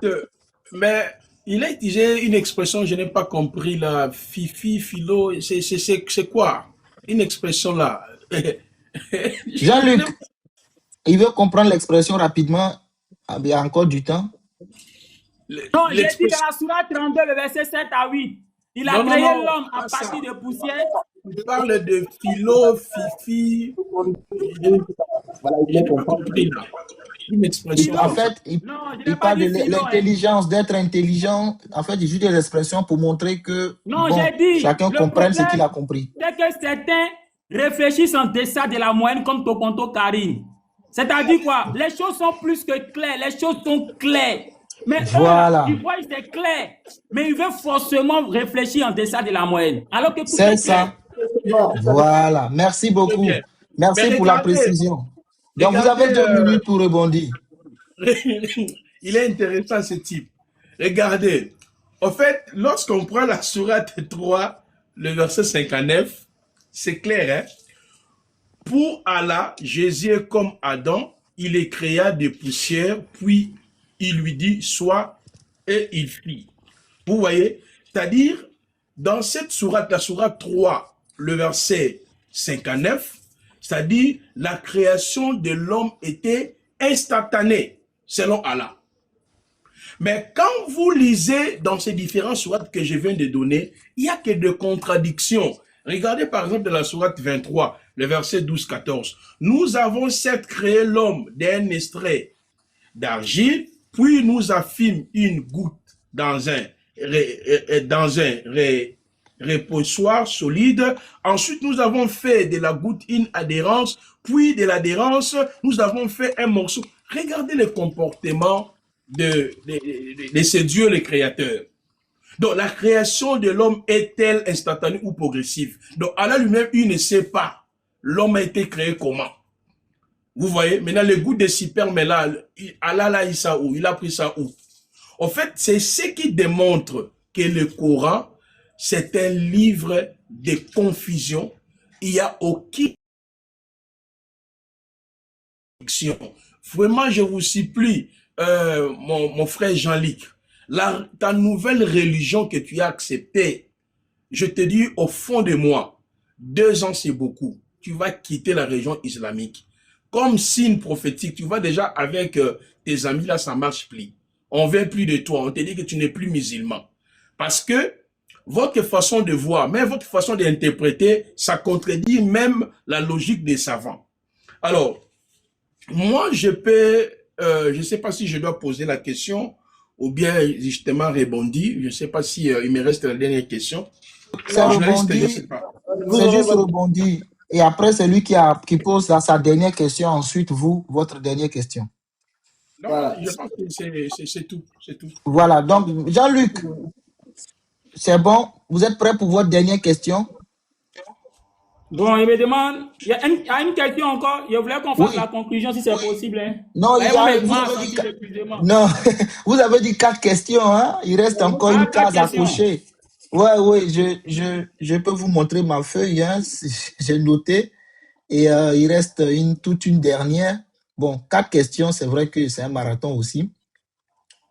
mais il a utilisé une expression, je n'ai pas compris, la fifi, philo, c'est quoi? Une expression là. Jean-Luc, il veut comprendre l'expression rapidement. Il y a encore du temps. Non, j'ai dit dans la sourate 32, le verset 7 à 8. Il a créé l'homme à partir de poussière. Il parle de philo, fifi. Je n'ai pas compris là. Une expression. En fait, il parle de l'intelligence, d'être intelligent. En fait, il utilise des expressions pour montrer que chacun comprenne ce qu'il a compris. C'est que certains réfléchissent en deçà de la moyenne comme Tokonto Karine. C'est-à-dire quoi? Les choses sont plus que claires, les choses sont claires. Mais voilà. Ils voient que c'est clair, mais ils veulent forcément réfléchir en deçà de la moyenne. Alors que c'est ça. Voilà. Merci beaucoup. Okay. Merci pour la précision. Donc, vous avez 2 minutes pour rebondir. Il est intéressant ce type. Regardez. En fait, lorsqu'on prend la sourate 3, le verset 59, c'est clair. Hein? Pour Allah, Jésus est comme Adam, il est créé de poussière, puis il lui dit soit et il fit. Vous voyez, c'est-à-dire dans cette sourate, la sourate 3, le verset 59, c'est-à-dire la création de l'homme était instantanée selon Allah. Mais quand vous lisez dans ces différentes sourates que je viens de donner, il n'y a que des contradictions. Regardez par exemple dans la sourate 23, le verset 12-14. Nous avons certes créé l'homme d'un extrait d'argile, puis nous affîmes une goutte dans un reposoir solide. Ensuite, nous avons fait de la goutte une adhérence, puis de l'adhérence, nous avons fait un morceau. Regardez le comportement de ce Dieu, le Créateur. Donc, la création de l'homme est-elle instantanée ou progressive? Donc, Allah lui-même, il ne sait pas l'homme a été créé comment. Vous voyez, maintenant, le goût de sperme là, Allah là, il a pris ça où? En fait, c'est ce qui démontre que le Coran, c'est un livre de confusion. Il n'y a aucun Vraiment, je vous supplie, mon frère Jean-Luc, ta nouvelle religion que tu as acceptée, je te dis au fond de moi, 2 ans c'est beaucoup. Tu vas quitter la religion islamique. Comme signe prophétique, tu vas déjà avec tes amis, là ça marche plus. On ne veut plus de toi, on te dit que tu n'es plus musulman. Parce que votre façon de voir, même votre façon d'interpréter, ça contredit même la logique des savants. Alors, moi, je peux, je ne sais pas si je dois poser la question ou bien justement rebondir. Je ne sais pas si il me reste la dernière question. C'est rebondi, c'est juste rebondi. Et après, c'est lui qui pose sa dernière question. Ensuite, vous, votre dernière question. Donc, voilà. Je pense que c'est tout. Voilà. Donc, Jean-Luc, c'est bon. Vous êtes prêt pour votre dernière question? Bon, il me demande, il y a une question encore. Je voulais qu'on fasse la conclusion si c'est possible. Hein. Non, non, vous avez dit 4 questions. Hein? Il reste encore une case à cocher. Oui, je peux vous montrer ma feuille. Hein? J'ai noté. Et il reste toute une dernière. Bon, 4 questions, c'est vrai que c'est un marathon aussi.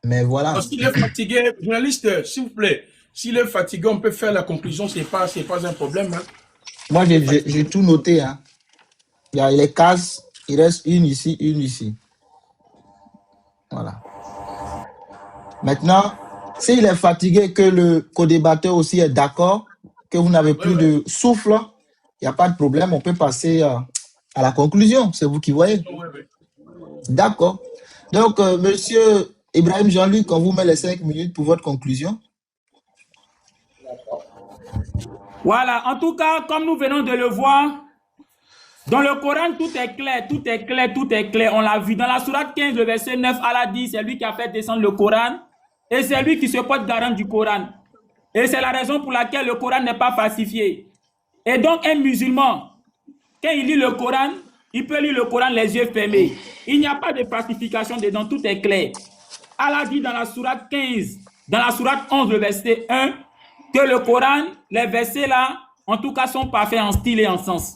Mais voilà. S'il est fatigué, journaliste, s'il vous plaît, s'il est fatigué, on peut faire la conclusion, c'est pas un problème. Hein. Moi, j'ai tout noté. Hein. Il y a les cases, il reste une ici, une ici. Voilà. Maintenant, s'il est fatigué, que le co-débatteur aussi est d'accord, que vous n'avez plus de souffle, il n'y a pas de problème, on peut passer à la conclusion. C'est vous qui voyez. D'accord. Donc, monsieur Ibrahim Jean-Luc, on vous met les 5 minutes pour votre conclusion. Voilà, en tout cas, comme nous venons de le voir, dans le Coran, tout est clair, tout est clair, tout est clair. On l'a vu. Dans la sourate 15, le verset 9, Allah dit, c'est lui qui a fait descendre le Coran et c'est lui qui se porte garant du Coran. Et c'est la raison pour laquelle le Coran n'est pas falsifié. Et donc, un musulman, quand il lit le Coran, il peut lire le Coran les yeux fermés. Il n'y a pas de falsification dedans, tout est clair. Allah dit dans la sourate 15, dans la sourate 11, le verset 1, que le Coran, les versets là, en tout cas, sont parfaits en style et en sens.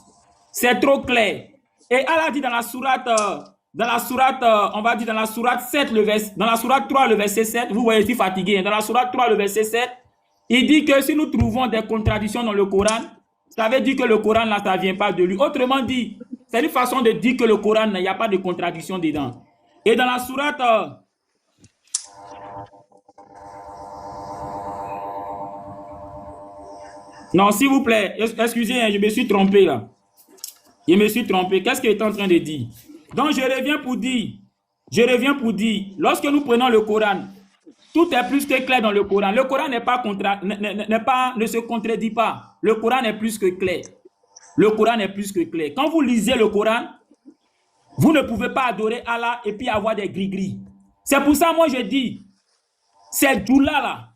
C'est trop clair. Et Allah dit dans la sourate, on va dire dans la sourate 7, dans la sourate 3, le verset 7, vous voyez, je suis fatigué, hein, dans la sourate 3, le verset 7, il dit que si nous trouvons des contradictions dans le Coran, ça veut dire que le Coran là, ça ne vient pas de lui. Autrement dit, c'est une façon de dire que le Coran, il n'y a pas de contradiction dedans. Et dans la sourate... Non, s'il vous plaît, excusez, hein, je me suis trompé là. Je me suis trompé. Qu'est-ce qu'il est en train de dire? Donc, je reviens pour dire, lorsque nous prenons le Coran, tout est plus que clair dans le Coran. Le Coran ne se contredit pas. Le Coran est plus que clair. Le Coran est plus que clair. Quand vous lisez le Coran, vous ne pouvez pas adorer Allah et puis avoir des gris-gris. C'est pour ça, moi, je dis, ces djoulas là,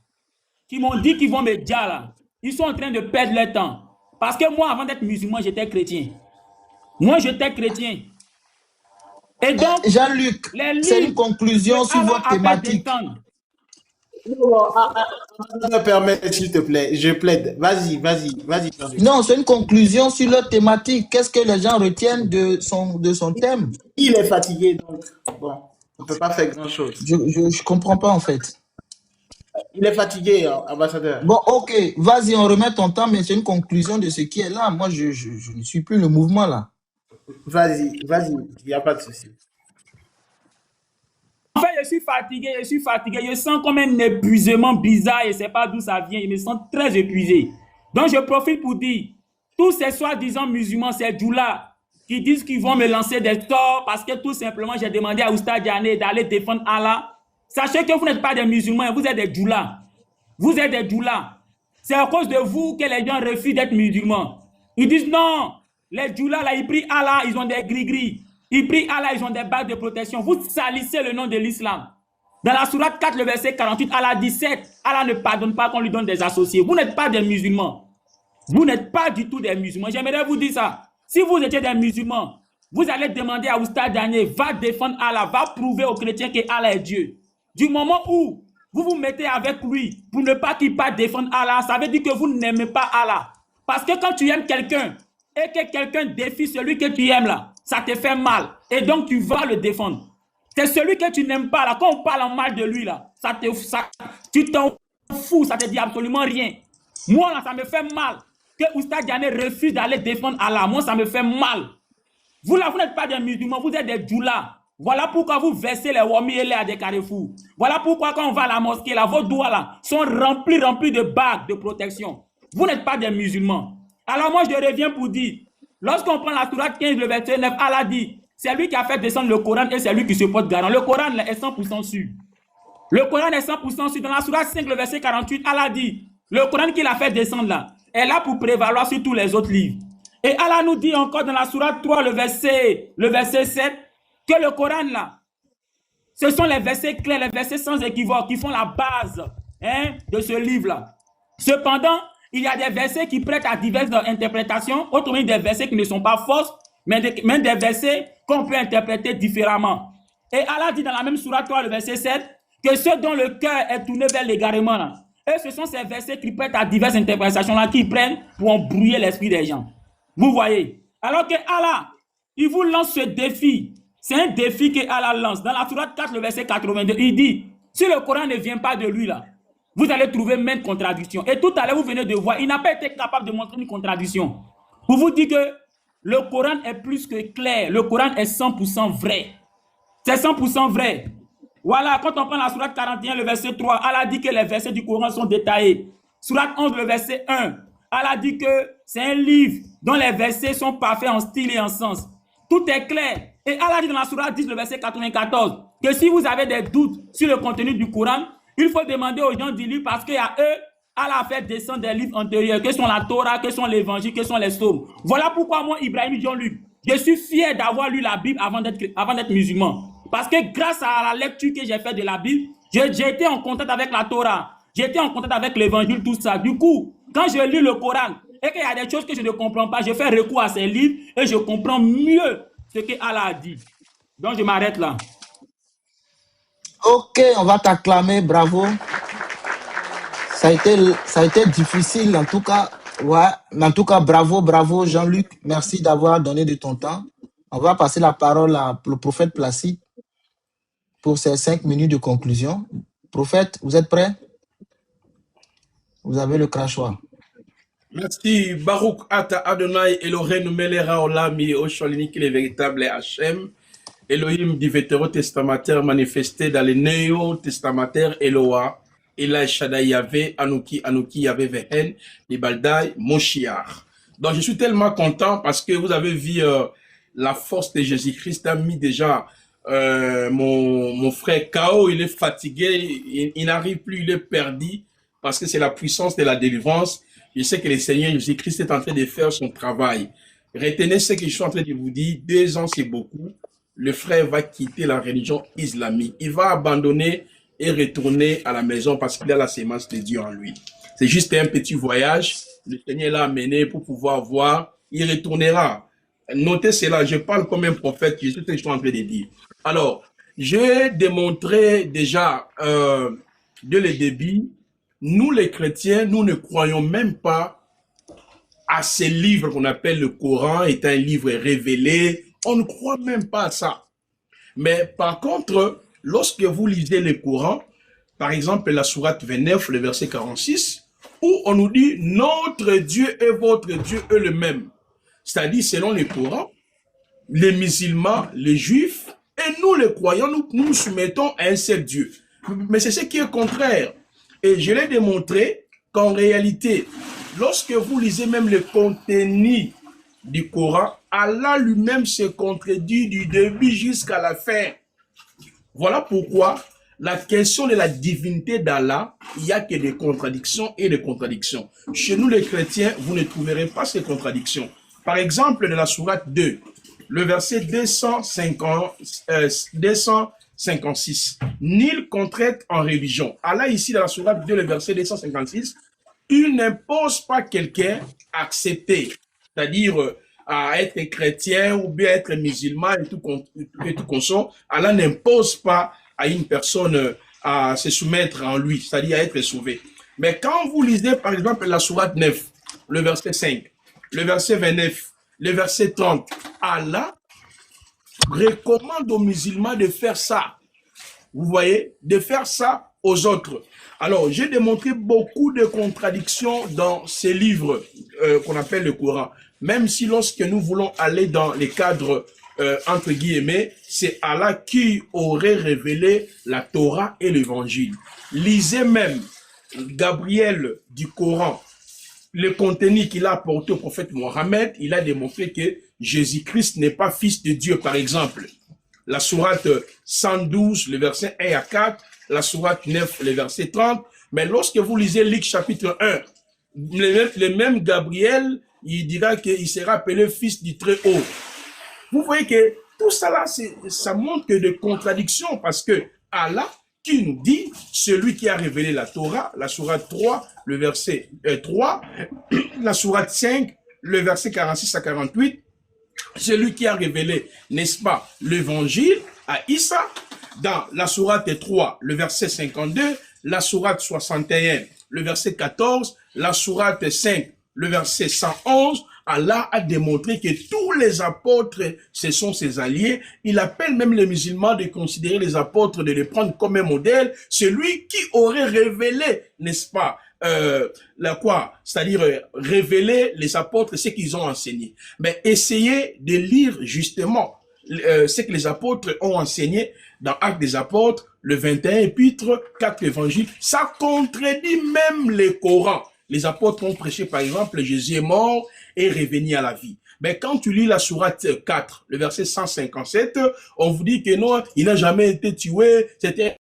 qui m'ont dit qu'ils vont me dire là, ils sont en train de perdre leur temps. Parce que moi, avant d'être musulman, j'étais chrétien. Moi, j'étais chrétien. Et donc, Jean-Luc, c'est une conclusion sur votre thématique. Me permettre, s'il te plaît, je plaide. Vas-y. Non, c'est une conclusion sur leur thématique. Qu'est-ce que les gens retiennent de son thème? Il est fatigué, donc bon, on ne peut pas faire grand-chose. Je ne comprends pas en fait. Il est fatigué, ambassadeur. Bon, ok, vas-y, on remet ton temps, mais c'est une conclusion de ce qui est là. Moi, je ne suis plus le mouvement là. Vas-y, il n'y a pas de souci. En fait, je suis fatigué. Je sens comme un épuisement bizarre et je ne sais pas d'où ça vient. Je me sens très épuisé. Donc, je profite pour dire, tous ces soi-disant musulmans, ces djoulas, qui disent qu'ils vont me lancer des torts parce que tout simplement, j'ai demandé à Oustad Diané d'aller défendre Allah. Sachez que vous n'êtes pas des musulmans, vous êtes des djoulas. Vous êtes des djoulas. C'est à cause de vous que les gens refusent d'être musulmans. Ils disent non, les djoulas là, ils prient Allah, ils ont des gris-gris. Ils prient Allah, ils ont des bagues de protection. Vous salissez le nom de l'islam. Dans la sourate 4, le verset 48, Allah dit 7. Allah ne pardonne pas qu'on lui donne des associés. Vous n'êtes pas des musulmans. Vous n'êtes pas du tout des musulmans. J'aimerais vous dire ça. Si vous étiez des musulmans, vous allez demander à Oustad Diané, va défendre Allah, va prouver aux chrétiens que Allah est Dieu. Du moment où vous vous mettez avec lui pour ne pas qu'il parte défendre Allah, ça veut dire que vous n'aimez pas Allah. Parce que quand tu aimes quelqu'un et que quelqu'un défie celui que tu aimes là, ça te fait mal. Et donc, tu vas le défendre. C'est celui que tu n'aimes pas, là. Quand on parle en mal de lui, là, tu t'en fous, ça te dit absolument rien. Moi, là, ça me fait mal que Oustaz Diané refuse d'aller défendre Allah. Moi, ça me fait mal. Vous, là, vous n'êtes pas des musulmans, vous êtes des djoulas. Voilà pourquoi vous versez les wami et les à des carrefours. Voilà pourquoi quand on va à la mosquée, là, vos doigts là sont remplis de bagues de protection. Vous n'êtes pas des musulmans. Alors moi, je reviens pour dire, lorsqu'on prend la sourate 15, le verset 9, Allah dit, c'est lui qui a fait descendre le Coran et c'est lui qui se porte garant. Le Coran là, est 100% sûr. Le Coran est 100% sûr. Dans la sourate 5, le verset 48, Allah dit, le Coran qu'il a fait descendre là, est là pour prévaloir sur tous les autres livres. Et Allah nous dit encore dans la sourate 3, le verset 7, que le Coran là, ce sont les versets clairs, les versets sans équivoque qui font la base de ce livre-là. Cependant, il y a des versets qui prêtent à diverses interprétations, autrement des versets qui ne sont pas fausses, mais des versets qu'on peut interpréter différemment. Et Allah dit dans la même sourate 3, le verset 7, que ceux dont le cœur est tourné vers l'égarement, là, et ce sont ces versets qui prêtent à diverses interprétations là, qui prennent pour embrouiller l'esprit des gens. Vous voyez? Alors que Allah, il vous lance ce défi. C'est un défi que Allah lance. Dans la sourate 4, le verset 82, il dit, si le Coran ne vient pas de lui, là, vous allez trouver maintes contradictions. Et tout à l'heure, vous venez de voir, il n'a pas été capable de montrer une contradiction. Pour vous dire que le Coran est plus que clair. Le Coran est 100% vrai. C'est 100% vrai. Voilà, quand on prend la sourate 41, le verset 3, Allah dit que les versets du Coran sont détaillés. Sourate 11, le verset 1, Allah dit que c'est un livre dont les versets sont parfaits en style et en sens. Tout est clair. Et Allah dit dans la sourate 10, le verset 94, que si vous avez des doutes sur le contenu du Coran, il faut demander aux gens du livre parce qu'à eux, Allah a fait descendre des livres antérieurs, que sont la Torah, que sont l'évangile, que sont les psaumes. Voilà pourquoi moi, Ibrahim Jean-Luc, je suis fier d'avoir lu la Bible avant d'être musulman. Parce que grâce à la lecture que j'ai faite de la Bible, j'ai été en contact avec la Torah, j'ai été en contact avec l'évangile, tout ça. Du coup, quand je lis le Coran et qu'il y a des choses que je ne comprends pas, je fais recours à ces livres et je comprends mieux ce que Allah a dit. Donc, je m'arrête là. Ok, on va t'acclamer, bravo. Ça a été difficile, en tout cas. Ouais, mais en tout cas, bravo, Jean-Luc. Merci d'avoir donné de ton temps. On va passer la parole au prophète Placide pour ses 5 minutes de conclusion. Prophète, vous êtes prêt? Vous avez le crachoir. Merci. Baruch Ata Adonai Elohim Melera Olami Osholini qui est le véritable Hachem. Elohim du vétérotestamentaire manifesté dans le néo-testamentaire Eloah. Ela Shaddai Yahvé, Anouki Yahvé Vehen, Libaldai, Moshiach. Donc je suis tellement content parce que vous avez vu la force de Jésus-Christ a mis déjà mon frère K.O. Il est fatigué, il n'arrive plus, il est perdu parce que c'est la puissance de la délivrance. Je sais que le Seigneur Jésus-Christ est en train de faire son travail. Retenez ce que je suis en train de vous dire. 2 ans, c'est beaucoup. Le frère va quitter la religion islamique. Il va abandonner et retourner à la maison parce qu'il a la sémence de Dieu en lui. C'est juste un petit voyage. Le Seigneur l'a amené pour pouvoir voir. Il retournera. Notez cela. Je parle comme un prophète. Je sais ce que je suis en train de dire. Alors, j'ai démontré déjà dès le début, nous les chrétiens, nous ne croyons même pas à ces livres qu'on appelle le Coran, est un livre révélé. On ne croit même pas à ça. Mais par contre, lorsque vous lisez le Coran, par exemple la sourate 29, le verset 46, où on nous dit « Notre Dieu et votre Dieu est le même ». C'est-à-dire, selon le Coran, les musulmans, les juifs, et nous les croyants, nous nous soumettons à un seul Dieu. Mais c'est ce qui est contraire. Et je l'ai démontré qu'en réalité, lorsque vous lisez même le contenu du Coran, Allah lui-même se contredit du début jusqu'à la fin. Voilà pourquoi la question de la divinité d'Allah, il n'y a que des contradictions et des contradictions. Chez nous les chrétiens, vous ne trouverez pas ces contradictions. Par exemple, de la sourate 2, le verset 256. Nul contrainte en religion. Allah ici dans la sourate 2, le verset 256, il n'impose pas quelqu'un à accepter, c'est-à-dire à être chrétien ou bien être musulman et tout consort. Allah n'impose pas à une personne à se soumettre en lui, c'est-à-dire à être sauvé. Mais quand vous lisez par exemple la sourate 9, le verset 5, le verset 29, le verset 30, Allah recommande aux musulmans de faire ça. Vous voyez, de faire ça aux autres. Alors, j'ai démontré beaucoup de contradictions dans ces livres qu'on appelle le Coran. Même si lorsque nous voulons aller dans les cadres, entre guillemets, c'est Allah qui aurait révélé la Torah et l'Évangile. Lisez même Gabriel du Coran, le contenu qu'il a apporté au prophète Mohammed, il a démontré que Jésus-Christ n'est pas fils de Dieu, par exemple. La sourate 112, le verset 1 à 4, la sourate 9, le verset 30. Mais lorsque vous lisez Luc chapitre 1, le même Gabriel, il dira qu'il sera appelé fils du Très-Haut. Vous voyez que tout ça là, ça montre que de contradictions parce que Allah qui nous dit, celui qui a révélé la Torah, la sourate 3, le verset 3, la sourate 5, le verset 46 à 48, celui qui a révélé, n'est-ce pas, l'évangile à Issa, dans la sourate 3, le verset 52, la sourate 61, le verset 14, la sourate 5, le verset 111, Allah a démontré que tous les apôtres, ce sont ses alliés. Il appelle même les musulmans de considérer les apôtres, de les prendre comme un modèle. Celui qui aurait révélé, n'est-ce pas, c'est-à-dire révéler les apôtres, ce qu'ils ont enseigné. Mais essayez de lire justement ce que les apôtres ont enseigné dans Actes des apôtres, le 21 épître, 4 évangiles. Ça contredit même les Corans. Les apôtres ont prêché, par exemple, Jésus est mort et revenu à la vie. Mais quand tu lis la sourate 4, le verset 157, on vous dit que non, il n'a jamais été tué, c'était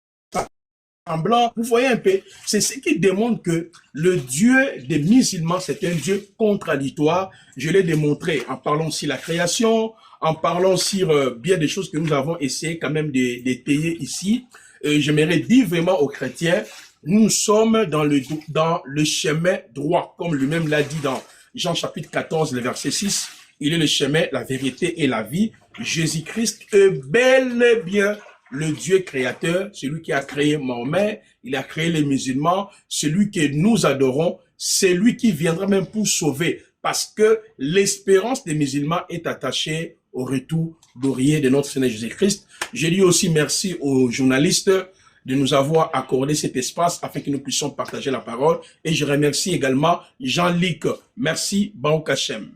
en blanc. Vous voyez un peu, c'est ce qui démontre que le Dieu des musulmans, c'est un Dieu contradictoire. Je l'ai démontré en parlant aussi de la création, en parlant sur bien des choses que nous avons essayé quand même d'étayer ici. J'aimerais dire vraiment aux chrétiens, nous sommes dans le chemin droit, comme lui-même l'a dit dans Jean chapitre 14, le verset 6. Il est le chemin, la vérité et la vie. Jésus-Christ est bel et bien le Dieu créateur, celui qui a créé Mahomet, il a créé les musulmans, celui que nous adorons, c'est lui qui viendra même pour sauver, parce que l'espérance des musulmans est attachée au retour glorieux de notre Seigneur Jésus-Christ. Je dis aussi merci aux journalistes de nous avoir accordé cet espace afin que nous puissions partager la parole. Et je remercie également Jean-Luc. Merci, Baruch Hashem.